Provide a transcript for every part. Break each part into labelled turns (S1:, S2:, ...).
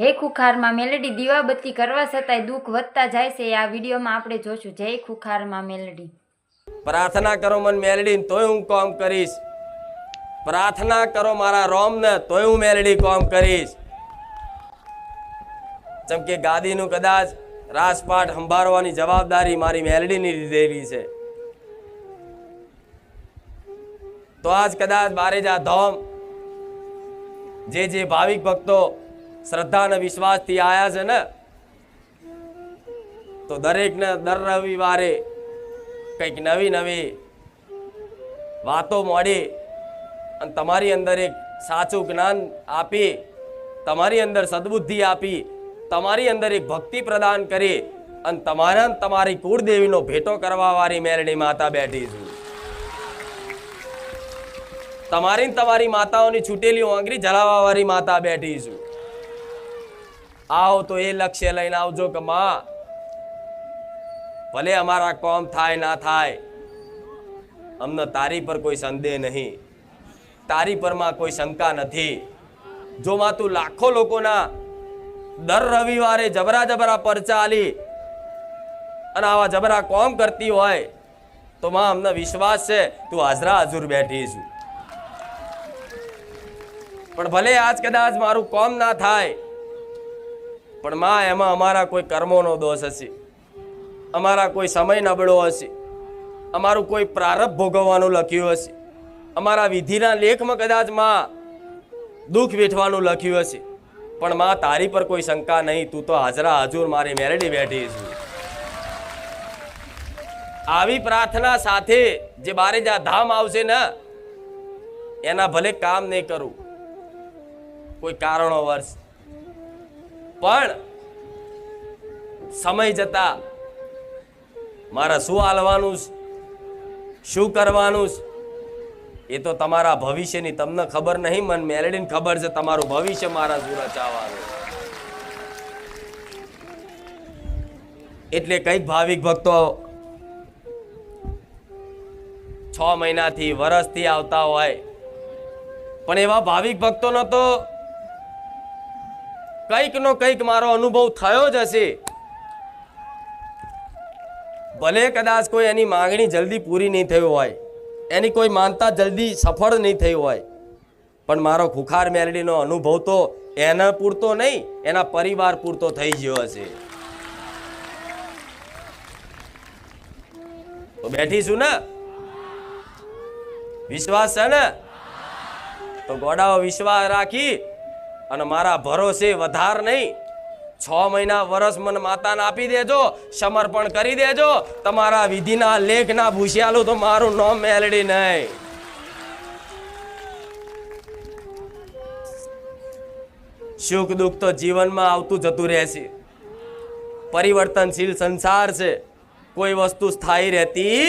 S1: હે ખુખારમાં મેલડી દીવાબત્તી કરવા છતાંય દુઃખ વધતા જાય છે આ વિડીયોમાં આપણે જોશું. જય ખુખારમાં મેલડી.
S2: પ્રાર્થના કરો મન મેલડી તોય હું કામ કરીશ. પ્રાર્થના કરો મારા રોમ ને તોય હું મેલડી કામ કરીશ. જેમ કે ગાદીનું કદાચ રાજપાઠ સંભાળવાની જવાબદારી મારી મેલડીની લીધેલી છે. તો આજ કદાચ બારેજા ધામ જે ભાવિક ભક્તો શ્રદ્ધા અને વિશ્વાસથી આયા છે ને, તો દરેકને દર રવિવારે કંઈક નવી નવી વાતો મળી અને તમારી અંદર એક સાચું જ્ઞાન આપી, તમારી અંદર સદબુદ્ધિ આપી, તમારી અંદર એક ભક્તિ પ્રદાન કરી અને તમારી કુળદેવીનો ભેટો કરવા વાળી મેલડી માતા બેઠી છું. તમારી માતાઓની છૂટેલી આંગળી જલાવવા વાળી માતા બેઠી છું. આવો તો એ લક્ષ્ય લઈને આવજો કે માં, ભલે અમારા કોમ થાય ના થાય, અમને તારી પર કોઈ સંદેહ નહીં, તારી પરમાં કોઈ શંકા નથી. જો માં તું લાખો લોકોના દર રવિવારે જબરા પરચા આલી અને આવા જબરા કોમ કરતી હોય તો માં અમને વિશ્વાસ છે તું હાજરા હજુર બેઠી છું. પણ ભલે આજ કદાચ મારું કોમ ના થાય, પણ માં એમાં અમારા કોઈ કર્મોનો દોષ હશે, અમારા કોઈ સમય નબળો હશે, અમારું કોઈ પ્રારબ્ધ ભોગવવાનું લખ્યું હશે, અમારા વિધિના લેખમાં કદાચ માં દુઃખ વેઠવાનું લખ્યું હશે, પણ માં તારી પર કોઈ શંકા નહીં, તું તો હાજરા હજુર મારી મેલડી બેઠી છું. આવી પ્રાર્થના સાથે જે બારેજા ધામ આવશે ને, એના ભલે કામ નહીં કરું કોઈ કારણો વર્ષ, પણ સમય જતા મારા શું હાલવાનું, શું કરવાનું એ તો તમારા ભવિષ્યની તમને ખબર નહીં, મને મેલડીને ખબર છે તમારું ભવિષ્ય મારા શું રચાવાનું. એટલે કઈક ભાવિક ભક્તો 6 મહિનાથી વર્ષથી આવતા હોય, પણ એવા ભાવિક ભક્તોનો તો કંઈક નો કંઈક મારો અનુભવ થયો જ હશે. ભલે કદાચ કોઈ એની માંગણી જલ્દી પૂરી નહીં થઈ હોય, એની કોઈ માનતા જલ્દી સફળ નહીં થઈ હોય, પણ મારો ખુખાર મેલડીનો અનુભવ તો એના પૂરતો નહીં, એના પરિવાર પૂરતો થઈ ગયો હશે. તો બેઠીશું ને, વિશ્વાસ છે ને, તો ગોડાઓ વિશ્વાસ રાખી અને મારા ભરોસે વધાર નહીં 6 મહિના વર્ષ મને માતાને આપી દેજો, સમર્પણ કરી દેજો. તમારા વિધિના લેખના ભૂસ્યાલું તો મારું નામ મેલડી નહીં. સુખ દુઃખ તો જીવનમાં આવતું જતું રહેશે. પરિવર્તનશીલ સંસાર છે, કોઈ વસ્તુ સ્થાયી રહેતી,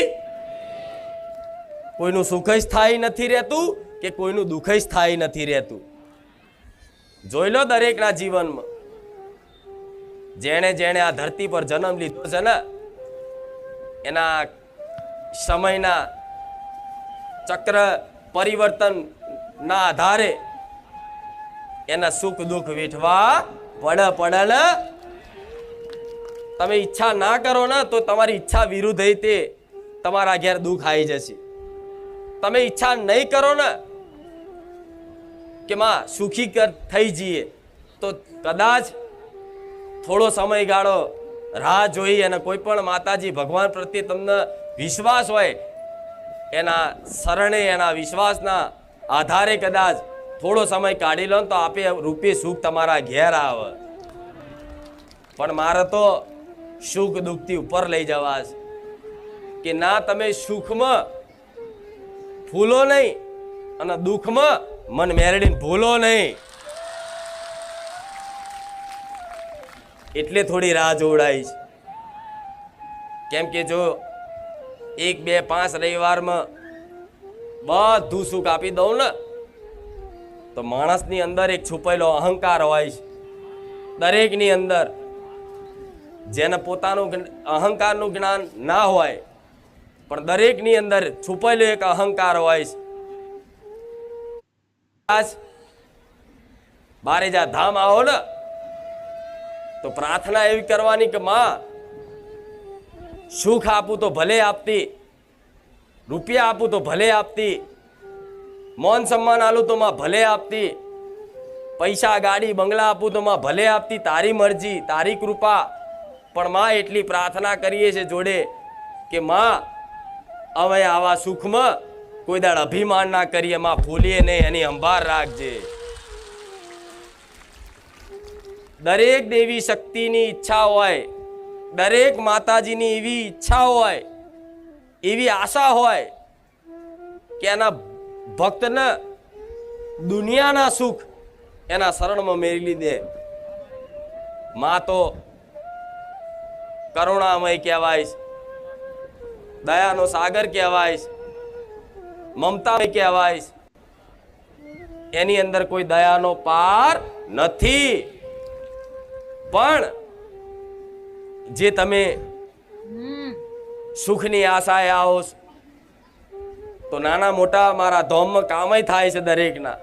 S2: કોઈનું સુખ સ્થાયી નથી રહેતું કે કોઈનું દુઃખ સ્થાયી નથી રહેતું. જોઈ લો દરેકના જીવનમાં જેણે જેણે આ ધરતી પર જન્મ લીધો છે ને, એના સમયના ચક્ર પરિવર્તનના આધારે એના સુખ દુઃખ વેઠવા પડે ને. તમે ઈચ્છા ના કરો ને તો તમારી ઈચ્છા વિરુદ્ધ તે તમારા ઘેર દુઃખ આવી જશે. તમે ઈચ્છા નહીં કરો ને કે માં સુખી થઈ જઈએ, તો કદાચ થોડો સમયગાળો રાહ જોઈ અને કોઈ પણ માતાજી ભગવાન પ્રત્યે તમને વિશ્વાસ હોય, એના શરણે એના વિશ્વાસના આધારે કદાચ થોડો સમય કાઢી લો તો આપે રૂપે સુખ તમારા ઘેર આવે. પણ મારે તો સુખ દુઃખથી ઉપર લઈ જવા છે કે ના, તમે સુખમાં ફૂલો નહીં અને દુઃખમાં મન મેલડીને ભૂલો નહીં. એટલે થોડી રાહ જોવડાઈ છે. કેમ કે જો 1, 2, 5 રવિવારમાં બધું સુખ આપી દઉં ને, તો માણસની અંદર એક છુપાયેલો અહંકાર હોય છે. દરેકની અંદર જેને પોતાનું અહંકારનું જ્ઞાન ના હોય, પણ દરેકની અંદર છુપાયેલો એક અહંકાર હોય છે. આજ બારેજા ધામ આવો ને, તો પ્રાર્થના એવી કરવાની કે માં, સુખ આપું તો ભલે આપતી, રૂપિયા આપું તો ભલે આપતી, માન સન્માન આલું તો માં ભલે આપતી, પૈસા ગાડી બંગલા આપું તો માં ભલે આપતી, તારી મરજી, તારી કૃપા. પણ માં એટલી પ્રાર્થના કરીએ છે જોડે કે માં, હવે આવા સુખમાં કોઈ દાડ અભિમાન ના કરીએ, માં ભૂલીએ નહીં, એની સંભાળ રાખજે. દરેક દેવી શક્તિની ઈચ્છા હોય, દરેક માતાજીની એવી ઈચ્છા હોય, એવી આશા હોય કે એના ભક્તને દુનિયાના સુખ એના શરણમાં મેળવી દે. માં તો કરુણામય કહેવાય, દયાનો સાગર કહેવાય, મમતામય કહેવાય. એની અંદર કોઈ દયાનો પાર નથી. પણ જે તમે સુખની આશાએ આવો તો નાના મોટા મારા ધોમમાં કામય થાય છે દરેકના.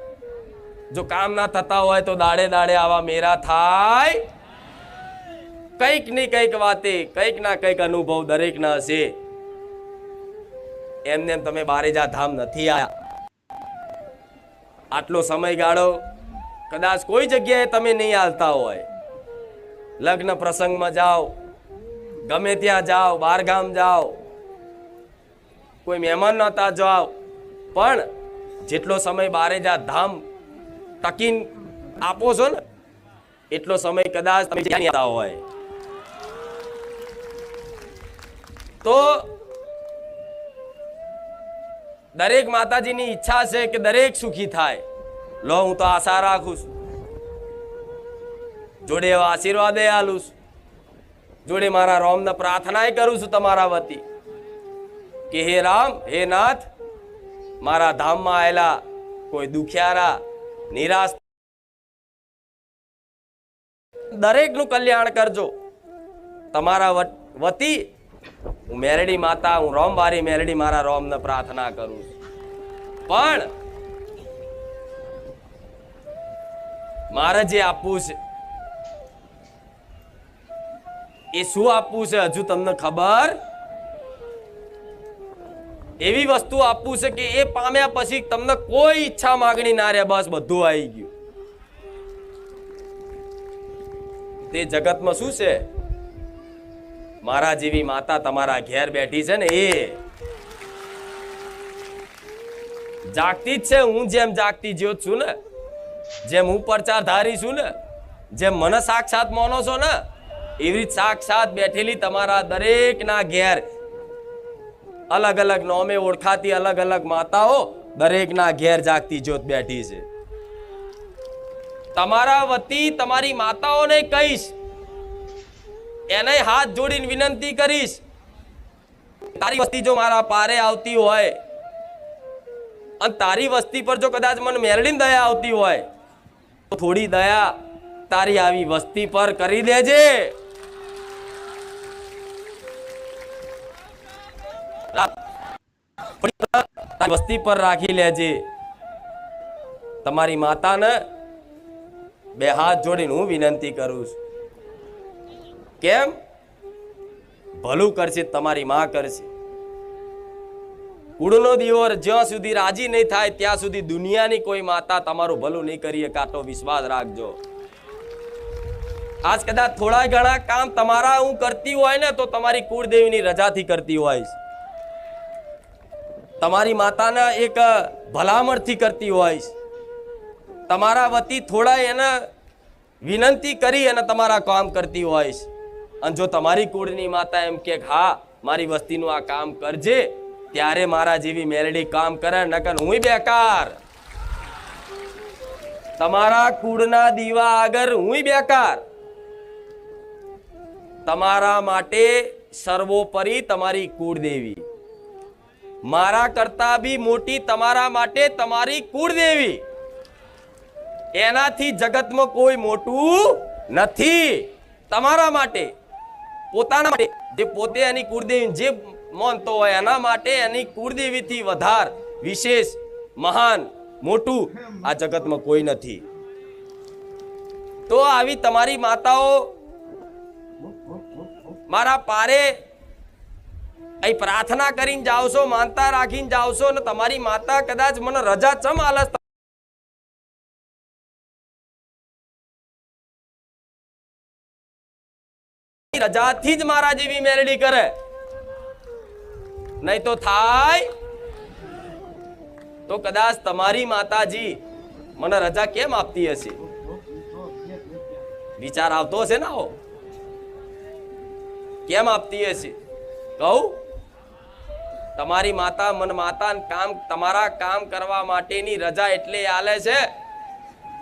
S2: જો કામ ના થતા હોય તો દાડે દાડે આવા મેરા થાય. કંઈક ની કંઈક વાતે, કંઈક ના કંઈક અનુભવ દરેકના હશે. એમને તમે બારેજા ધામ નથી આયા. આટલો સમયગાળો કદાચ કોઈ જગ્યાએ તમે નહીં હાલતા હોય, લગ્ન પ્રસંગમાં જાઓ, ગમે ત્યાં જાઓ, બહાર ગામ જાઓ, કોઈ મહેમાન નહોતા જાઓ, પણ જેટલો સમય બારેજા ધામ ટકીન આપો છો ને, એટલો સમય કદાચ તમે જ્યાં આવતા હોય. તો દરેક માતાજીની ઈચ્છા છે કે દરેક સુખી થાય. લો, હું તો આશા રાખું છું, જોડે એવા આશીર્વાદ આલું છું, જોડે મારા રામને પ્રાર્થના કરું છું તમારા વતી કે હે રામ, હે નાથ, મારા ધામમાં આવેલા કોઈ દુખિયારા, નિરાશ દરેકનું કલ્યાણ કરજો. તમારા વતી હું મેરડી માતા, હું રોમવારી મેરડી મારા રોમને પ્રાર્થના કરું છું. પણ મારે જે આપવું છે એ શું આપવું છે હજુ તમને ખબર? એવી વસ્તુ આપવું છે કે એ પામ્યા પછી તમને કોઈ ઈચ્છા માંગણી ના રહે, બસ બધું આવી ગયું. તે જગતમાં શું છે? મારા જેવી માતા તમારા ઘેર બેઠી છે ને, એ જાગતી જ છે. હું જેમ જાગતી જ્યોત છું ને, જેમ હું પ્રચારધારી છું ને, જેમ મને સાક્ષાત માનો છો ને, એવી જ સાક્ષાત બેઠેલી તમારા દરેકના ઘેર અલગ અલગ નામે ઓળખાતી અલગ અલગ માતાઓ દરેકના ઘેર જાગતી જ્યોત બેઠી છે. તમારા વતી તમારી માતાઓને કહીશ, એને હાથ જોડીને વિનંતી કરીશ, તારી વસ્તી જો મારા પારે આવતી હોય અને તારી વસ્તી પર જો કદાચ મને મેરડીને દયા આવતી હોય તો થોડી દયા તારી આવી વસ્તી પર કરી દેજે. તારી વસ્તી પર રાખી લેજે. તમારી માતાને બે હાથ જોડીને હું વિનંતી કરું છું. કેમ? ભલું કરશે તમારી માં કરશે. કુળનો દીવો જ્યાં સુધી રાજી નહીં થાય ત્યાં સુધી દુનિયાની કોઈ માતા તમારું ભલું નહીં કરીએ, કાતો વિશ્વાસ રાખજો. આજ કદાચ થોડા ઘણા કામ તમારા હું કરતી હોય ને તો તમારી કુળદેવીની રજાથી કરતી હોય, તમારી માતાના એક ભલામણથી કરતી હોય, તમારા વતી થોડા એને વિનંતી કરી અને તમારા કામ કરતી હોય. અને જો તમારી કુળની માતા એમ કે હા મારી વસ્તીનું આ કામ કરજે, ત્યારે મારા જેવી મેલડી કામ કરે, નકર હું બેકાર. તમારા કુળના દીવા આગળ હું બેકાર. તમારા માટે સર્વોપરી તમારી કુળદેવી, મારા કરતા બી મોટી તમારા માટે તમારી કુળદેવી. એનાથી જગતમાં કોઈ મોટું નથી. તમારા માટે, પોતાના માટે, જે પોતે એની કુળદેવી જે માનતો હોય એના માટે એની કુળદેવીથી વધાર વિશેષ મહાન મોટું આ જગતમાં કોઈ નથી. તો આવી તમારી માતાઓ મારા પારે અહીં પ્રાર્થના કરીને જાવશો, માનતા રાખીને જાવશો ને તમારી માતા કદાચ મને રજા ચમ આલસ રજાથી જ મારા જેવી મેલડી કરે, નહીં તો થાય તો કદાચ તમારી માતાજી મને રજા કેમ આપતી હશે? વિચાર આવતો હશે ને? આવો કેમ આપતી હશે? કહું, તમારી માતા મને માતા કામ તમારા કામ કરવા માટેની રજા એટલે આલે છે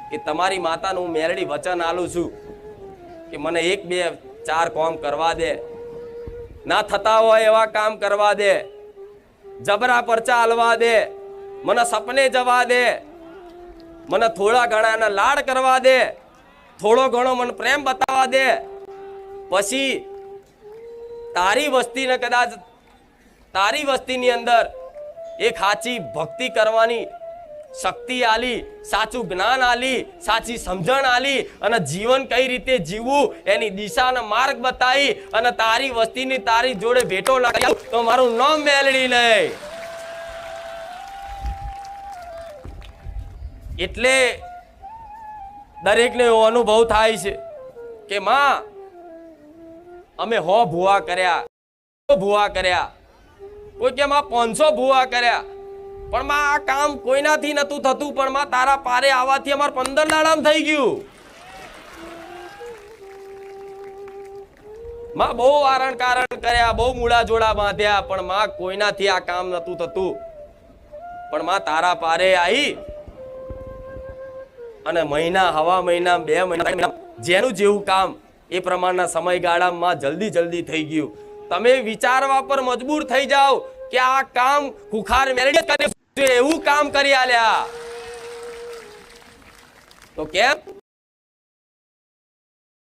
S2: કે તમારી માતાનું હું મેલડી વચન આલું છું કે મને 1 2 4 કામ કરવા દે, ના થતા હોય એવા કામ કરવા દે, જબરા પરચા હલવા દે, મને સપને જવા દે, મને થોડા ઘણા લાડ કરવા દે, થોડો ઘણો મને પ્રેમ બતાવવા દે, પછી તારી વસ્તીને કદાચ તારી વસ્તીની અંદર એક સાચી ભક્તિ કરવાની શક્તિ આલી, સાચું જ્ઞાન આલી, સાચી સમજણ આલી અને જીવન કઈ રીતે જીવવું એની દિશાનો માર્ગ બતાવી અને તારી વસ્તીની તારી જોડે ભેટો લગાવી તો મારું નામ મેલડી નહીં. એટલે દરેકને એવો અનુભવ થાય છે કે માં અમે 100 ભૂવા કર્યા, કોઈ કે માં 500 ભૂવા કર્યા, પણ માં આ કામ કોઈનાથી નતું થતું, પણ માં તારા પારે આવવાથી અમાર 15 દાડામાં થઈ ગયું. માં બહુ આરણ કારણ કર્યા, બહુ મૂળા જોડા બાંધ્યા, પણ માં કોઈનાથી આ કામ નતું થતું, પણ માં તારા પારે આવી અને મહિના, હવા મહિના, 2 મહિના જેનું જેવું કામ એ પ્રમાણના સમયગાળામાં જલ્દી થઈ ગયું. તમે વિચારવા પર મજબૂર થઈ જાઓ કે આ કામ ખુખાર મેલડી કરે એવું કામ કરી આલ્યા તો કેમ?